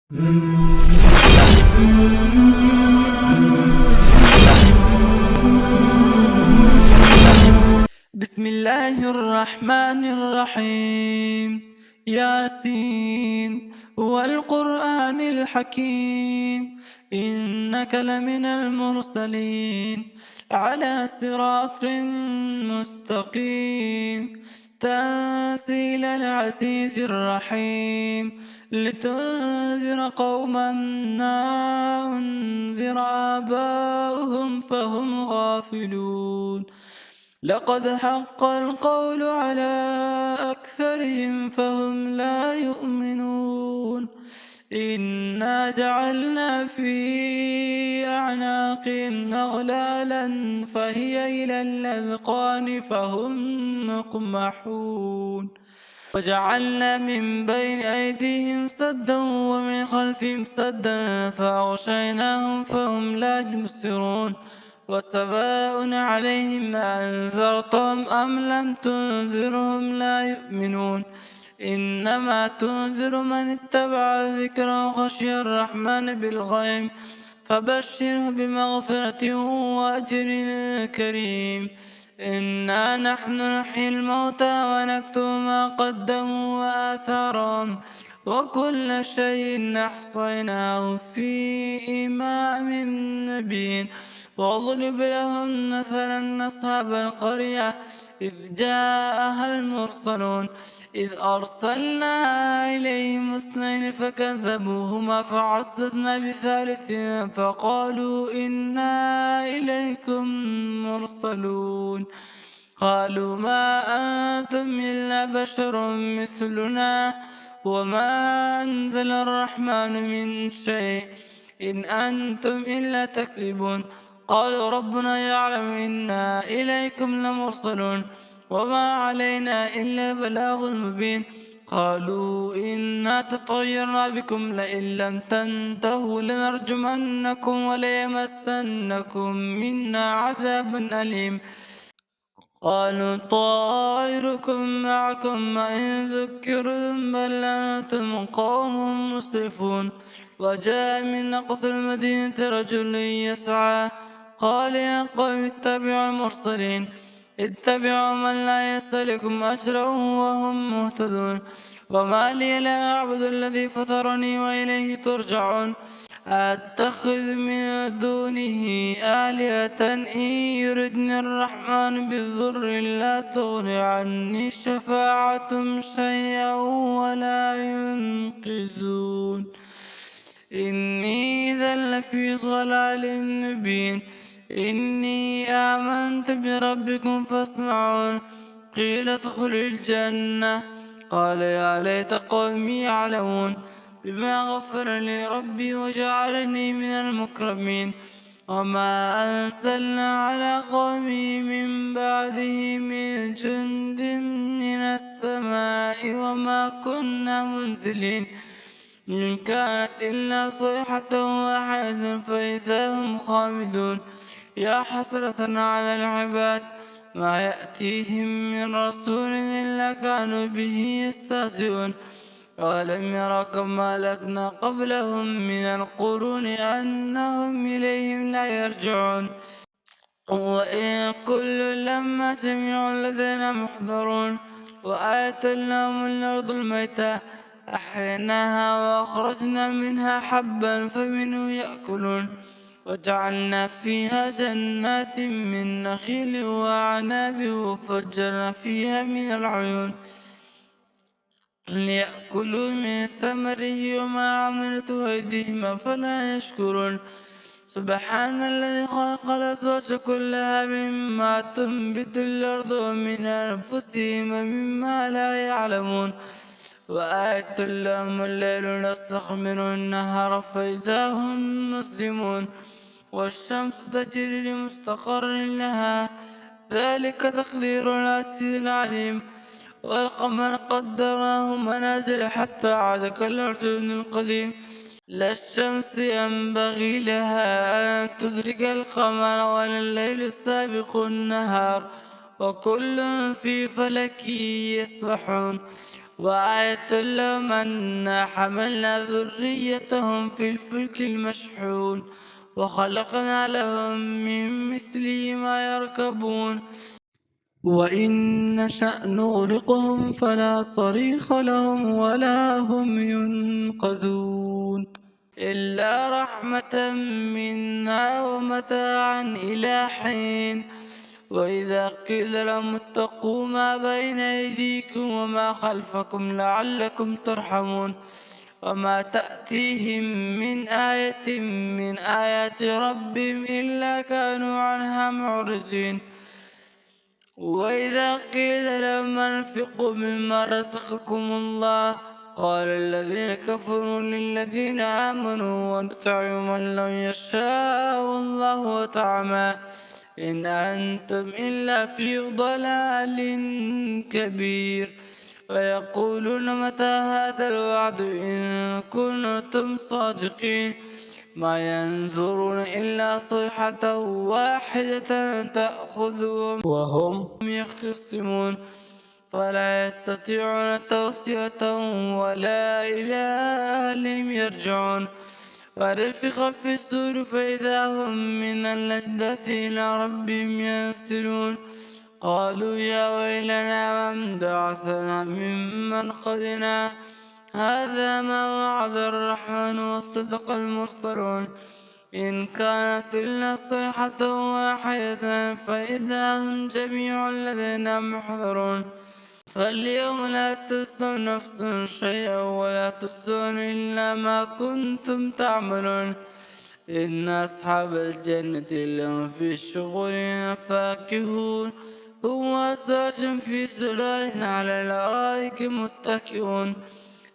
بسم الله الرحمن الرحيم. ياسين والقرآن الحكيم، إنك لمن المرسلين على صراط مستقيم، تنزيل العزيز الرحيم، لتنذر قوما ما أنذر آباؤهم فهم غافلون. لقد حق القول على أكثرهم فهم لا يؤمنون. إنا جعلنا في أعناقهم أغلالا فهي إلى الأذقان فهم مقمحون. وجعلنا من بين أيديهم سدا ومن خلفهم سدا فأغشيناهم فهم لا يبصرون. وسواء عليهم أنذرتهم أم لم تنذرهم لا يؤمنون. إنما تنذر من اتبع الذكر وخشي الرحمن بالغيب فبشره بمغفرة وأجر كريم. إنا نحن نحيي الموتى ونكتب ما قدموا وآثارهم وكل شيء أحصيناه في إمام مبين. واضرب لهم مثلا أصحاب القرية إذ جاءها المرسلون إذ أرسلنا إليهم اثنين فكذبوهما فعززنا بثالث فقالوا إنا إليكم مرسلون. قالوا ما أنتم إلا بشر مثلنا وما أنزل الرحمن من شيء إن أنتم إلا تكذبون. قالوا ربنا يعلم إنا إليكم لمرسلون وما علينا إلا بلاغ المبين. قالوا إنا تطيرنا بكم لئن لم تنتهوا لنرجمنكم وليمسنكم منا عذاب أليم. قالوا طائركم معكم وإن ذكرتم بل أنتم قوم مسرفون. وجاء من أقصى المدينة رجل يسعى قال يا قوم اتبعوا المرسلين اتبعوا من لا يسألكم أجرا وهم مهتدون. وما لي لا أعبد الذي فطرني وإليه ترجعون. أتخذ من دونه آلهة إن يردني الرحمن بالضر لا تغن عني شفاعتهم شيئا ولا ينقذون. إني إذا لفي ضلال مبين. إني آمنت بربكم فاسمعون. قيل ادخل الجنة قال يا ليت قومي يعلمون بما غفر لي ربي وجعلني من المكرمين. وما أنزلنا على قومه من بعده من جند من السماء وما كنا منزلين إن كانت إلا صيحة واحدة فإذا هم خامدون. يا حسرة على العباد ما يأتيهم من رسول إلا كانوا به يستهزئون. أولم يروا كم أهلكنا قبلهم من القرون أنهم إليهم لا يرجعون. وإن كل لما جميع الذين محضرون. وآية لهم الأرض الميتة أحييناها وأخرجنا منها حبا فمنه يأكلون. وجعلنا فيها جنات من نخيل وأعناب وفجرنا فيها من العيون ليأكلوا من ثمره وما عملته أيديهم أفلا يشكرون. سبحان الذي خلق الأزواج كلها مما تنبت الأرض ومن أنفسهم ومما لا يعلمون. وآية لهم الليل نسلخ منه النهار فإذا هم مسلمون. والشمس تجري لمستقر لها ذلك تقدير العزيز العليم. والقمر قدرناه منازل حتى عاد كالعرجون القديم. لا الشمس ينبغي لها أن تدرك القمر ولا الليل سابق النهار وكل في فلك يسبحون. وآية لهم أنا حملنا ذريتهم في الفلك المشحون وخلقنا لهم من مثله ما يركبون وإن نشأ نغرقهم فلا صريخ لهم ولا هم ينقذون إلا رحمة منا ومتاعا إلى حين وإذا قيل لهم اتقوا ما بين أيديكم وما خلفكم لعلكم ترحمون وما تأتيهم من آية من آيات ربهم إلا كانوا عنها معرضين وإذا قيل لهم أنفقوا مما رزقكم الله قال الذين كفروا للذين آمنوا ونطعم من لو يشاء الله وطعما إن أنتم إلا في ضلال كبير ويقولون متى هذا الوعد إن كنتم صادقين ما ينظرون إلا صيحة واحدة تأخذهم وهم يخصمون فلا يستطيعون توصية ولا إلى أهلهم يرجعون ونفخ في الصور فإذا هم من الأجداث إلى ربهم ينسلون قالوا يا ويلنا من بعثنا من مرقدنا هذا ما وعد الرحمن وصدق المرسلون إن كانت إلا صيحة واحدة فإذا هم جميع الذين محضرون فاليوم لا تجزون نفس شيئا ولا تجزون إلا ما كنتم تعملون إن أصحاب الجنة لهم في شغل فاكهون هم وأزواج في سلال على الأرائك متكئون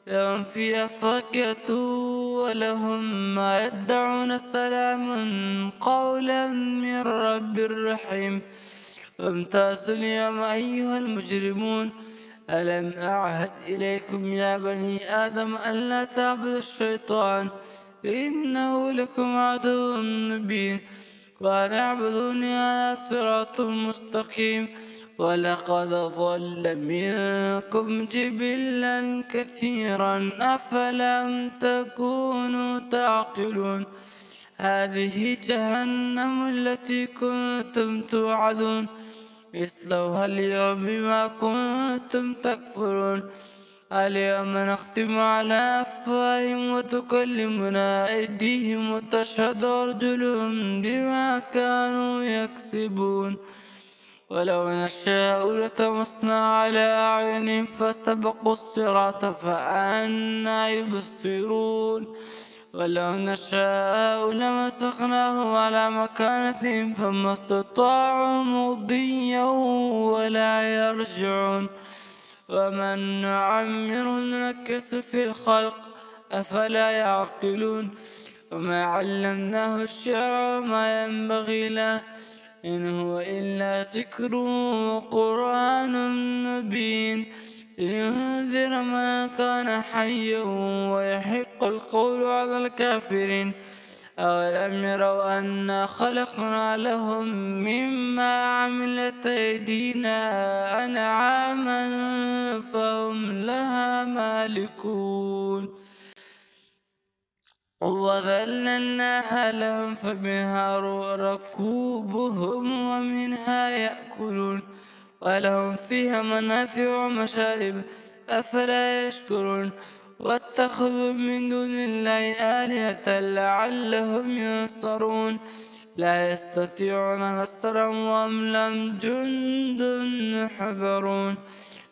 لهم فيها فاكهة ولهم ما يدعون سلام قولا من رب رحيم وامتازوا اليوم أيها المجرمون ألم أعهد إليكم يا بني آدم ألا تعبدوا الشيطان إنه لكم عدو مبين وأن اعبدوني على صراط مستقيم ولقد ضل منكم جبلا كثيرا أفلم تكونوا تعقلون هذه جهنم التي كنتم توعدون اصلوها اليوم بما كنتم تكفرون اليوم نختم على أفواههم وتكلمنا أيديهم وتشهد أرجلهم بما كانوا يكسبون ولو نشاء لطمسنا على أعينهم فاستبقوا الصراط فأنى يبصرون ولو نشاء لمسخناهم على مكانتهم فما استطاعوا مضيا ولا يرجعون ومن نعمره ننكس في الخلق أفلا يعقلون وما علمناه الشعر وما ينبغي له إن هو إلا ذكر وقرآن مبين لينذر من كان حيا ويحق القول على الكافرين أولم يروا أنا خلقنا لهم مما عملت أيدينا أنعاما فهم لها مالكون وذللناها لهم فمنها ركوبهم ومنها يأكلون ولهم فيها منافع ومشارب أفلا يشكرون واتخذوا من دون الله آلهة لعلهم ينصرون لا يستطيعون نصرا وهم لهم جند محضرون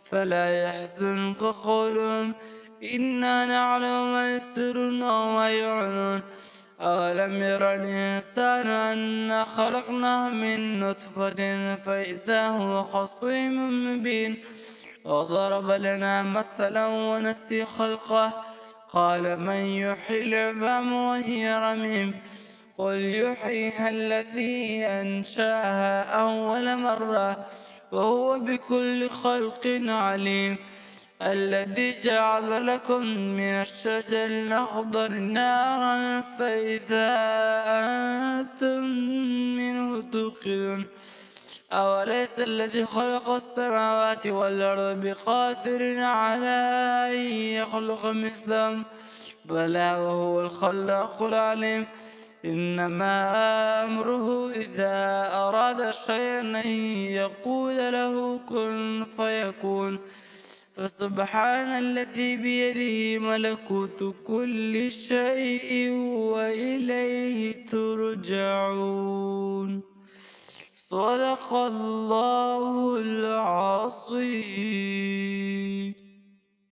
فلا يحزنك قولهم إنا نعلم ما يسرون وما يعلنون أولم ير الإنسان أنا خلقناه من نطفة فإذا هو خصيم مبين وضرب لنا مثلا ونسي خلقه قال من يحيي العظام وهي رميم قل يحييها الذي أنشأها أول مرة وهو بكل خلق عليم الذي جعل لكم من الشجر الأخضر نارا فإذا أنتم منه توقدون أوليس الذي خلق السماوات والأرض بقادر على أن يخلق مثلهم بلى وهو الخلاق العليم إنما أمره إذا أراد شيئا أن يقول له كن فيكون فسبحان الذي بيده ملكوت كل شيء وإليه ترجعون. صدق الله العظيم.